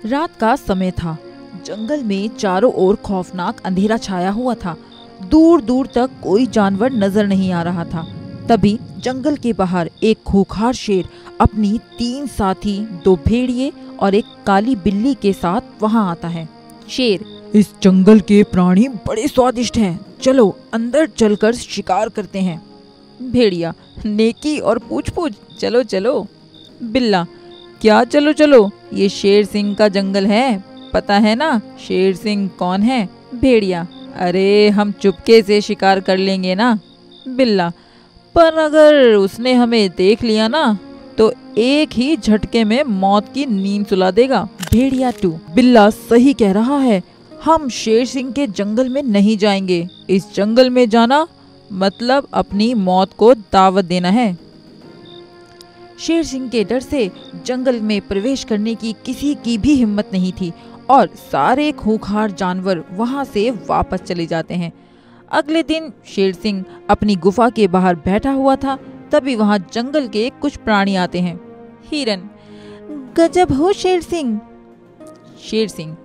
रात का समय था। जंगल में चारों ओर खौफनाक अंधेरा छाया हुआ था। दूर दूर तक कोई जानवर नजर नहीं आ रहा था। तभी जंगल के बाहर एक खूंखार शेर अपनी 3 साथी, 2 भेड़िए और एक काली बिल्ली के साथ वहां आता है। शेर, इस जंगल के प्राणी बड़े स्वादिष्ट हैं, चलो अंदर चलकर शिकार करते हैं। भेड़िया, नेकी और पूछ पूछ, चलो चलो। बिल्ला, क्या चलो चलो, ये शेर सिंह का जंगल है, पता है ना शेर सिंह कौन है। भेड़िया, अरे हम चुपके से शिकार कर लेंगे ना। बिल्ला, पर अगर उसने हमें देख लिया ना तो एक ही झटके में मौत की नींद सुला देगा। भेड़िया 2, बिल्ला सही कह रहा है, हम शेर सिंह के जंगल में नहीं जाएंगे। इस जंगल में जाना मतलब अपनी मौत को दावत देना है। शेर सिंह के डर से जंगल में प्रवेश करने की किसी की भी हिम्मत नहीं थी और सारे खूंखार जानवर वहां से वापस चले जाते हैं। अगले दिन शेर सिंह अपनी गुफा के बाहर बैठा हुआ था। तभी वहां जंगल के कुछ प्राणी आते हैं। हिरन, गजब हो शेर सिंह। शेर सिंह,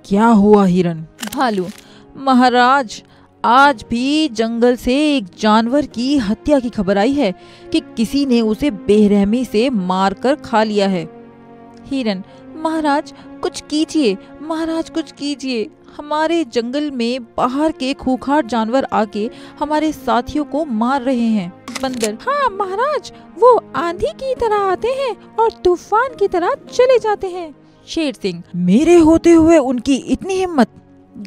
क्या हुआ हिरन। भालू, महाराज आज भी जंगल से एक जानवर की हत्या की खबर आई है कि किसी ने उसे बेरहमी से मारकर खा लिया है। हिरन, महाराज कुछ कीजिए, महाराज कुछ कीजिए, हमारे जंगल में बाहर के खूंखार जानवर आके हमारे साथियों को मार रहे हैं। बंदर, हाँ महाराज, वो आंधी की तरह आते हैं और तूफान की तरह चले जाते हैं। शेर सिंह, मेरे होते हुए उनकी इतनी हिम्मत।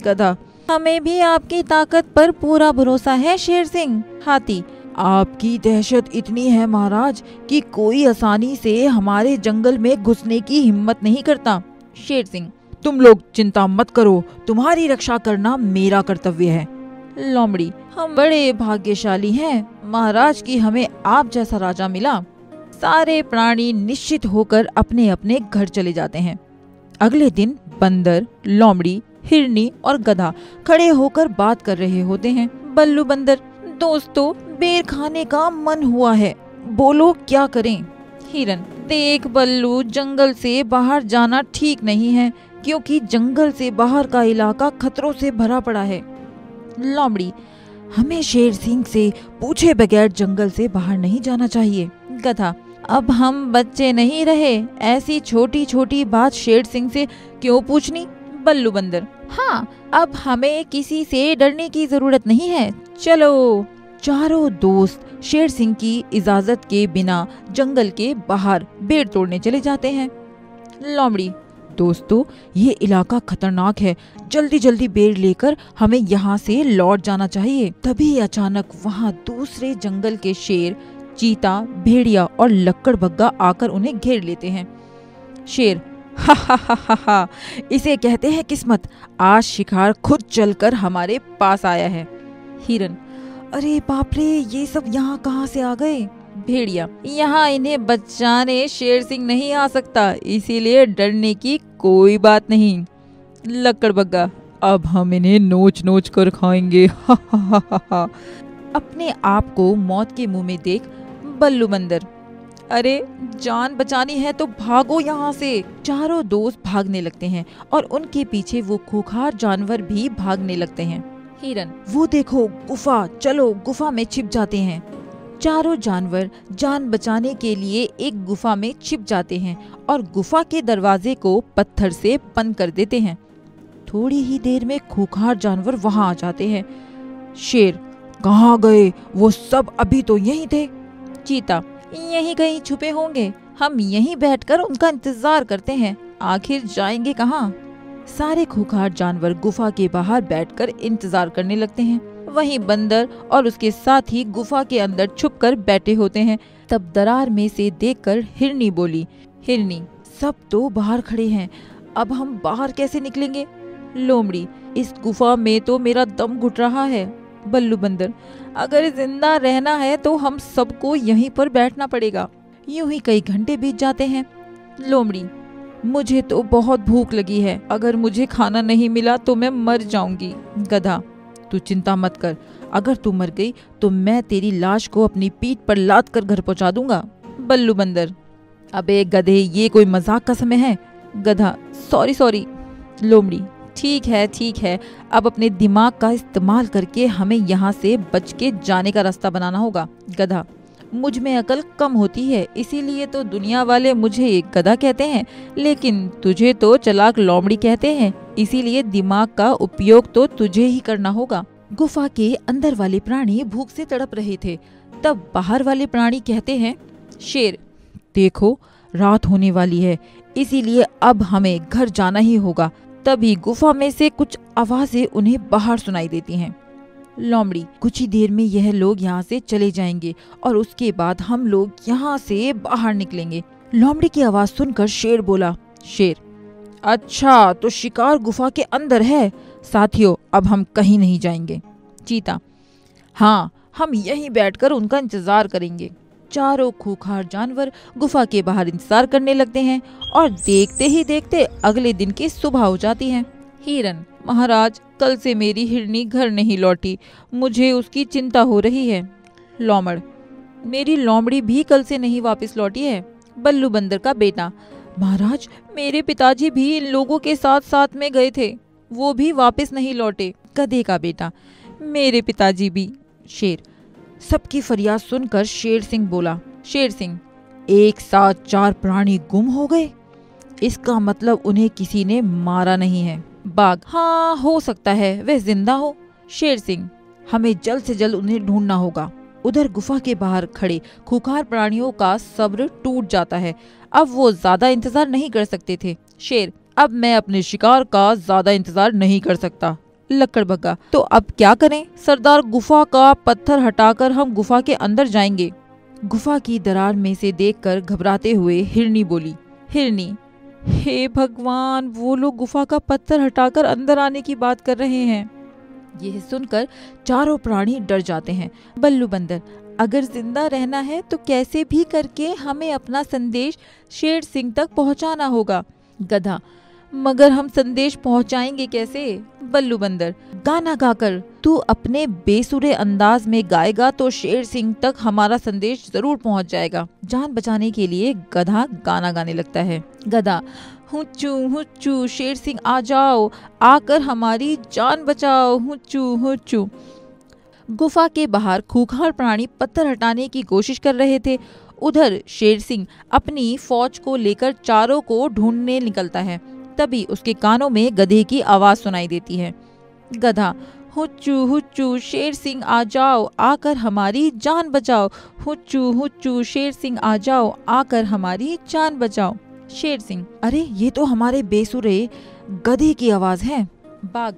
गधा, हमें भी आपकी ताकत पर पूरा भरोसा है शेर सिंह। हाथी, आपकी दहशत इतनी है महाराज कि कोई आसानी से हमारे जंगल में घुसने की हिम्मत नहीं करता। शेर सिंह, तुम लोग चिंता मत करो, तुम्हारी रक्षा करना मेरा कर्तव्य है। लोमड़ी, हम बड़े भाग्यशाली हैं, महाराज की हमें आप जैसा राजा मिला। सारे प्राणी निश्चित होकर अपने अपने घर चले जाते हैं। अगले दिन बंदर, लोमड़ी, हिरनी और गधा खड़े होकर बात कर रहे होते हैं। बल्लू बंदर, दोस्तों बेर खाने का मन हुआ है, बोलो क्या करें। हिरन, देख बल्लू, जंगल से बाहर जाना ठीक नहीं है क्योंकि जंगल से बाहर का इलाका खतरों से भरा पड़ा है। लोमड़ी, हमें शेर सिंह से पूछे बगैर जंगल से बाहर नहीं जाना चाहिए। गधा, अब हम बच्चे नहीं रहे, ऐसी छोटी छोटी बात शेर सिंह से क्यों पूछनी। बल्लू बंदर, हाँ, अब हमें किसी से डरने की जरूरत नहीं है, चलो। चारों दोस्त शेर सिंह की इजाजत के बिना जंगल के बाहर बेर तोड़ने चले जाते हैं। लोमड़ी, दोस्तों ये इलाका खतरनाक है, जल्दी जल्दी बेर लेकर हमें यहाँ से लौट जाना चाहिए। तभी अचानक वहाँ दूसरे जंगल के शेर, चीता, भेड़िया और लक्कड़बग्गा आकर उन्हें घेर लेते हैं। शेर, हा हा हा हा हा, इसे कहते हैं किस्मत, आज शिकार खुद चलकर हमारे पास आया है। हिरन, अरे बाप रे, ये सब यहाँ कहाँ से आ गए। भेड़िया, यहाँ इन्हें बचाने शेर सिंह नहीं आ सकता, इसीलिए डरने की कोई बात नहीं। लक्कड़बग्गा, अब हम इन्हें नोच नोच कर खाएंगे। हा हा हा हा हा। अपने आप को मौत के मुंह में देख बल्लू बंदर, अरे जान बचानी है तो भागो यहाँ से। चारों दोस्त भागने लगते हैं और उनके पीछे वो खूंखार जानवर भी भागने लगते हैं। हिरन, वो देखो गुफा, चलो गुफा में छिप जाते हैं। चारों जानवर जान बचाने के लिए एक गुफा में छिप जाते हैं और गुफा के दरवाजे को पत्थर से बंद कर देते हैं। थोड़ी ही देर में खूंखार जानवर वहां आ जाते हैं। शेर, कहाँ गए वो सब, अभी तो यहीं थे। चीता, यहीं कहीं छुपे होंगे, हम यहीं बैठकर उनका इंतजार करते हैं, आखिर जाएंगे कहाँ। सारे खूंखार जानवर गुफा के बाहर बैठकर इंतजार करने लगते हैं। वहीं बंदर और उसके साथी गुफा के अंदर छुपकर बैठे होते हैं। तब दरार में से देखकर हिरनी बोली, हिरनी, सब तो बाहर खड़े हैं, अब हम बाहर कैसे निकलेंगे। लोमड़ी, इस गुफा में तो मेरा दम घुट रहा है। बल्लू बंदर, अगर जिंदा रहना है तो हम सबको यहीं पर बैठना पड़ेगा। यूं ही कई घंटे बीत जाते हैं। लोमड़ी, मुझे तो बहुत भूख लगी है, अगर मुझे खाना नहीं मिला तो मैं मर जाऊंगी। गधा, तू चिंता मत कर, अगर तू मर गई तो मैं तेरी लाश को अपनी पीठ पर लाद कर घर पहुंचा दूंगा। बल्लू बंदर, अबे गधे, ये कोई मजाक का समय है, गधा, सॉरी सॉरी। लोमड़ी, ठीक है, अब अपने दिमाग का इस्तेमाल करके हमें यहाँ से बच के जाने का रास्ता बनाना होगा। गधा, मुझ में अकल कम होती है, इसीलिए तो दुनिया वाले मुझे एक गधा कहते हैं, लेकिन तुझे तो चालाक लोमड़ी कहते हैं, इसीलिए दिमाग का उपयोग तो तुझे ही करना होगा। गुफा के अंदर वाले प्राणी भूख से तड़प रहे थे। तब बाहर वाले प्राणी कहते हैं, शेर, देखो रात होने वाली है, इसीलिए अब हमें घर जाना ही होगा। तभी गुफा में से कुछ आवाजें उन्हें बाहर सुनाई देती हैं। लोमड़ी, कुछ ही देर में यह लोग यहाँ से चले जाएंगे और उसके बाद हम लोग यहाँ से बाहर निकलेंगे। लोमड़ी की आवाज सुनकर शेर बोला, शेर, अच्छा तो शिकार गुफा के अंदर है। साथियों, अब हम कहीं नहीं जाएंगे। चीता, हाँ, हम यहीं बैठकर उनका इंतजार करेंगे। चारों खूंखार जानवर गुफा के बाहर इंतजार करने लगते हैं और देखते ही देखते अगले दिन की सुबह हो जाती है। हिरन, महाराज, कल से मेरी हिरनी घर नहीं लौटी, मुझे उसकी चिंता हो रही है। लोमड़, मेरी लोमड़ी भी कल से नहीं वापस लौटी है। बल्लू बंदर का बेटा, महाराज, मेरे पिताजी भी इन लोगों के साथ साथ में गए थे, वो भी वापस नहीं लौटे। गधे का बेटा, मेरे पिताजी भी। शेर, सबकी फरियाद सुनकर शेर सिंह बोला, शेर सिंह, एक साथ 4 प्राणी गुम हो गए, इसका मतलब उन्हें किसी ने मारा नहीं है। बाघ, हाँ, हो सकता है वे जिंदा हो। शेर सिंह, हमें जल्द से जल्द उन्हें ढूंढना होगा। उधर गुफा के बाहर खड़े खूंखार प्राणियों का सब्र टूट जाता है। अब वो ज्यादा इंतजार नहीं कर सकते थे। शेर, अब मैं अपने शिकार का ज्यादा इंतजार नहीं कर सकता। लकड़बग्गा, तो अब क्या करें? सरदार, गुफा का पत्थर हटाकर हम गुफा के अंदर जाएंगे। गुफा की दरार में से देखकर घबराते हुए हिरनी बोली। हिरनी, हे भगवान, वो लोग गुफा का पत्थर हटाकर अंदर आने की बात कर रहे हैं। यह सुनकर चारों प्राणी डर जाते हैं। बल्लू बंदर, अगर जिंदा रहना है तो कैसे भी करके हमें अपना संदेश शेर सिंह तक पहुंचाना होगा। गधा, मगर हम संदेश पहुंचाएंगे कैसे? बल्लू बंदर, गाना गाकर। तू अपने बेसुरे अंदाज में गाएगा तो शेर सिंह तक हमारा संदेश जरूर पहुंच जाएगा। जान बचाने के लिए गधा गाना गाने लगता है। गधा, हुच्चू हुच्चू, शेर सिंह आ जाओ, आकर हमारी जान बचाओ, हुच्चू हुच्चू। गुफा के बाहर खूंखार प्राणी पत्थर हटाने की कोशिश कर रहे थे। उधर शेर सिंह अपनी फौज को लेकर चारों को ढूंढने निकलता है। तभी उसके कानों में गधे की आवाज सुनाई देती है। गधा, हुच्चू हुच्चू, शेर सिंह आ जाओ, आकर हमारी जान बचाओ, हुच्चू हुच्चू, शेर सिंह आ जाओ, आकर हमारी जान बचाओ। शेर सिंह, अरे ये तो हमारे बेसुरे गधे की आवाज है। बाघ,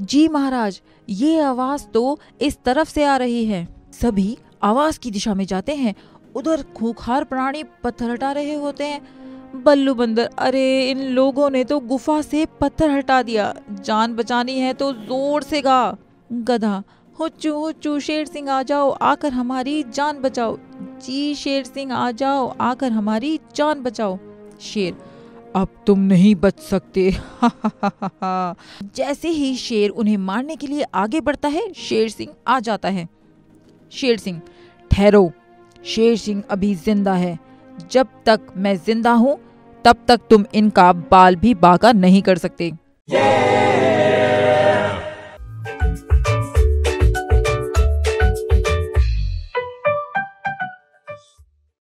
जी महाराज, ये आवाज तो इस तरफ से आ रही है। सभी आवाज की दिशा में जाते हैं। उधर खूंखार प्राणी पत्थर हटा रहे होते हैं। बल्लू बंदर, अरे इन लोगों ने तो गुफा से पत्थर हटा दिया, जान बचानी है तो जोर से गा। गधा, हुच्चू हुच्चू, शेर सिंह आ जाओ, आकर हमारी जान बचाओ। जी शेर सिंह आ जाओ, आकर हमारी जान बचाओ। शेर, अब तुम नहीं बच सकते। जैसे ही शेर उन्हें मारने के लिए आगे बढ़ता है, शेर सिंह आ जाता है। शेर सिंह, ठहरो, शेर सिंह अभी जिंदा है, जब तक मैं जिंदा हूँ तब तक तुम इनका बाल भी बांका नहीं कर सकते।